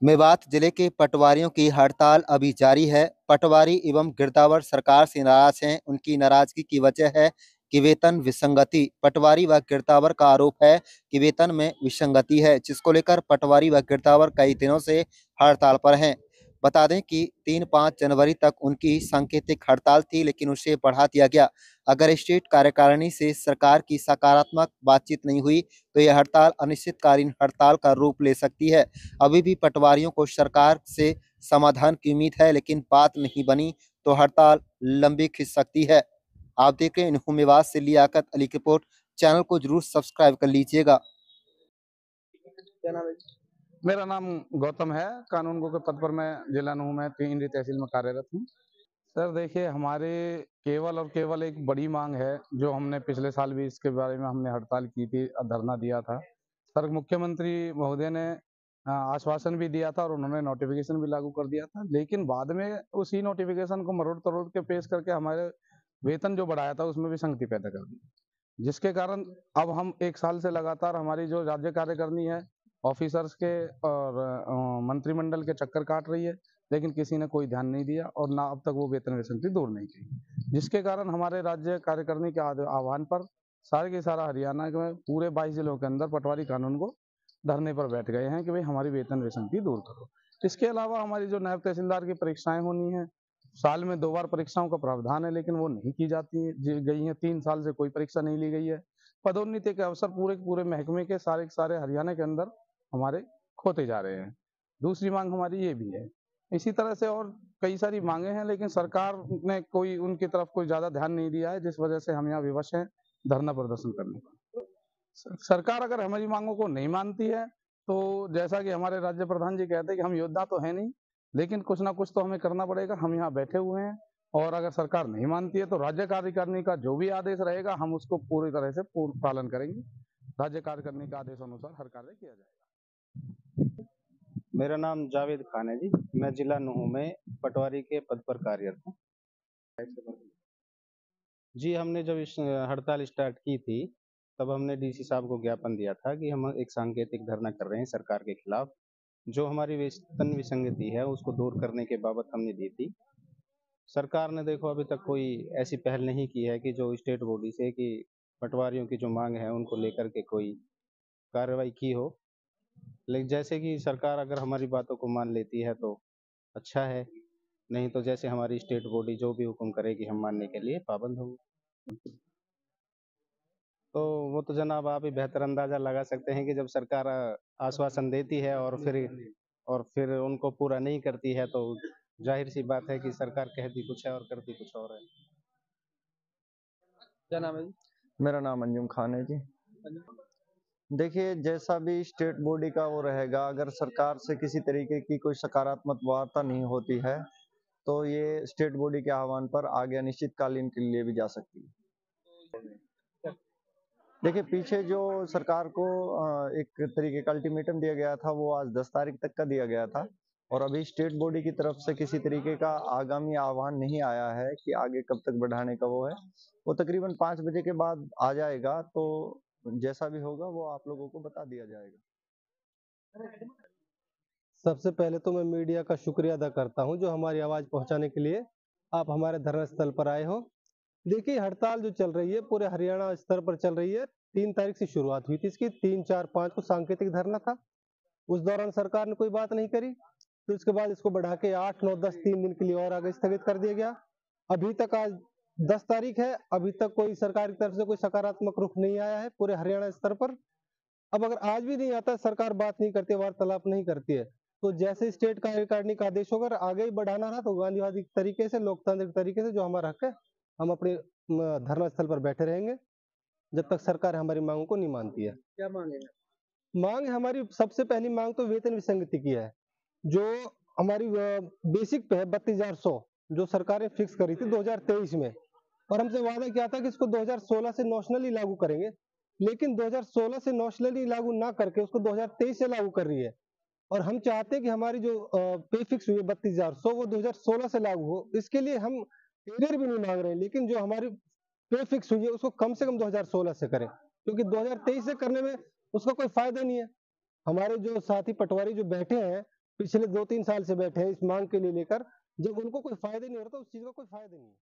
मेवात जिले के पटवारियों की हड़ताल अभी जारी है। पटवारी एवं गिरदावर सरकार से नाराज हैं। उनकी नाराजगी की वजह है कि वेतन विसंगति। पटवारी व गिरदावर का आरोप है कि वेतन में विसंगति है, जिसको लेकर पटवारी व गिरदावर कई दिनों से हड़ताल पर हैं। बता दें कि 3-5 जनवरी तक उनकी सांकेतिक हड़ताल थी, लेकिन उसे बढ़ा दिया गया। अगर स्टेट कार्यकारिणी से सरकार की सकारात्मक बातचीत नहीं हुई तो यह हड़ताल अनिश्चितकालीन हड़ताल का रूप ले सकती है। अभी भी पटवारियों को सरकार से समाधान की उम्मीद है, लेकिन बात नहीं बनी तो हड़ताल लंबी खिंच सकती है। आप देख रहे हैं इन्हू मेवात से लियाकत अली की रिपोर्ट। चैनल को जरूर सब्सक्राइब कर लीजिएगा। क्या नाम है? मेरा नाम गौतम है। कानून गो के पद पर मैं जिला नूह में 3 तहसील में कार्यरत हूँ। सर देखिए, हमारे केवल और केवल एक बड़ी मांग है, जो हमने पिछले साल भी इसके बारे में हमने हड़ताल की थी, धरना दिया था। सर मुख्यमंत्री महोदय ने आश्वासन भी दिया था और उन्होंने नोटिफिकेशन भी लागू कर दिया था, लेकिन बाद में उसी नोटिफिकेशन को मरोड़ तरोड़ के पेश करके हमारे वेतन जो बढ़ाया था उसमें विसंगति पैदा कर दी, जिसके कारण अब हम 1 साल से लगातार हमारी जो राज्य कार्यकारिणी है ऑफिसर्स के और मंत्रिमंडल के चक्कर काट रही है, लेकिन किसी ने कोई ध्यान नहीं दिया और ना अब तक वो वेतन विसंगति दूर नहीं की, जिसके कारण हमारे राज्य कार्यकारिणी के आह्वान पर सारे के सारा हरियाणा के पूरे 22 जिलों के अंदर पटवारी कानून को धरने पर बैठ गए हैं कि भाई हमारी वेतन विसंगति दूर करो। इसके अलावा हमारी जो नायब तहसीलदार की परीक्षाएं होनी है, साल में 2 बार परीक्षाओं का प्रावधान है, लेकिन वो नहीं की जाती गई है। 3 साल से कोई परीक्षा नहीं ली गई है। पदोन्नति के अवसर पूरे महकमे के सारे हरियाणा के अंदर हमारे खोते जा रहे हैं। दूसरी मांग हमारी ये भी है। इसी तरह से और कई सारी मांगे हैं, लेकिन सरकार ने कोई उनकी तरफ कोई ज्यादा ध्यान नहीं दिया है, जिस वजह से हम यहाँ विवश हैं धरना प्रदर्शन करने पर। सरकार अगर हमारी मांगों को नहीं मानती है तो जैसा कि हमारे राज्य प्रधान जी कहते हैं कि हम योद्धा तो है नहीं, लेकिन कुछ ना कुछ तो हमें करना पड़ेगा। हम यहाँ बैठे हुए हैं और अगर सरकार नहीं मानती है तो राज्य कार्यकारिणी का जो भी आदेश रहेगा हम उसको पूरी तरह से पूर्ण पालन करेंगे। राज्य कार्यकारिणी का आदेश अनुसार हर कार्य किया जाएगा। मेरा नाम जावेद खान है जी। मैं जिला नूह में पटवारी के पद पर कार्यरत हूँ जी। हमने जब इस हड़ताल स्टार्ट की थी तब हमने डीसी साहब को ज्ञापन दिया था कि हम एक सांकेतिक धरना कर रहे हैं सरकार के खिलाफ। जो हमारी वेतन विसंगति है उसको दूर करने के बाबत हमने दी थी। सरकार ने देखो अभी तक कोई ऐसी पहल नहीं की है कि जो स्टेट बॉडी से कि पटवारियों की जो मांग है उनको लेकर के कोई कार्रवाई की हो। लेकिन जैसे कि सरकार अगर हमारी बातों को मान लेती है तो अच्छा है, नहीं तो जैसे हमारी स्टेट बॉडी जो भी हुक्म करेगी हम मानने के लिए पाबंद होंगे। तो वो तो जनाब आप ही बेहतर अंदाजा लगा सकते हैं कि जब सरकार आश्वासन देती है और फिर उनको पूरा नहीं करती है तो जाहिर सी बात है कि सरकार कहती कुछ है और करती कुछ और है। क्या नाम है जी? मेरा नाम अंजुम खान है जी। देखिए, जैसा भी स्टेट बॉडी का वो रहेगा, अगर सरकार से किसी तरीके की कोई सकारात्मक वार्ता नहीं होती है तो ये स्टेट बॉडी के आह्वान पर आगे अनिश्चितकालीन के लिए भी जा सकती है। देखिए, पीछे जो सरकार को एक तरीके का अल्टीमेटम दिया गया था वो आज 10 तारीख तक का दिया गया था और अभी स्टेट बॉडी की तरफ से किसी तरीके का आगामी आह्वान नहीं आया है कि आगे कब तक बढ़ाने का वो है। वो तकरीबन 5 बजे के बाद आ जाएगा, तो जैसा भी होगा वो आप लोगों को बता दिया जाएगा। सबसे पहले तो मैं मीडिया का शुक्रिया अदा करता हूं जो हमारी आवाज पहुंचाने के लिए आप हमारे धरना स्थल पर आए हो। देखिए, हड़ताल जो चल रही है पूरे हरियाणा स्तर पर चल रही है। 3 तारीख से शुरुआत हुई थी इसकी। 3, 4, 5 को सांकेतिक धरना था। उस दौरान सरकार ने कोई बात नहीं करी, तो उसके बाद इसको बढ़ा के 8, 9, 10 3 दिन के लिए और आगे स्थगित कर दिया गया। अभी तक आज 10 तारीख है, अभी तक कोई सरकार की तरफ से कोई सकारात्मक रुख नहीं आया है पूरे हरियाणा स्तर पर। अब अगर आज भी नहीं आता, सरकार बात नहीं करती, वार्तालाप नहीं करती है, तो जैसे स्टेट कार्यकारिणी का आदेश होगा, आगे ही बढ़ाना रहा तो गांधीवादी तरीके से, लोकतांत्रिक तरीके से जो हमारा हक है, हम अपने धरना स्थल पर बैठे रहेंगे जब तक सरकार हमारी मांगों को नहीं मानती है। क्या मांग है? मांग हमारी सबसे पहली मांग तो वेतन विसंगति की है, जो हमारी बेसिक पे है 32,100, जो सरकार ने फिक्स करी थी 2023 में, और हमसे वादा किया था कि इसको 2016 से नॉशनली लागू करेंगे, लेकिन 2016 से नॉशनली लागू ना करके उसको 2023 से लागू कर रही है। और हम चाहते हैं कि हमारी जो पे फिक्स हुई है 32,100 वो 2016 से लागू हो। इसके लिए हम एरियर भी नहीं मांग रहे हैं, लेकिन जो हमारी पे फिक्स हुई है उसको कम से कम 2016 से करें, क्योंकि 2023 से करने में उसका कोई फायदा नहीं है। हमारे जो साथी पटवारी जो बैठे हैं पिछले 2-3 साल से बैठे हैं इस मांग के लिए लेकर, जब उनको कोई फायदा नहीं हो रहा, तो उस चीज का कोई फायदा नहीं है।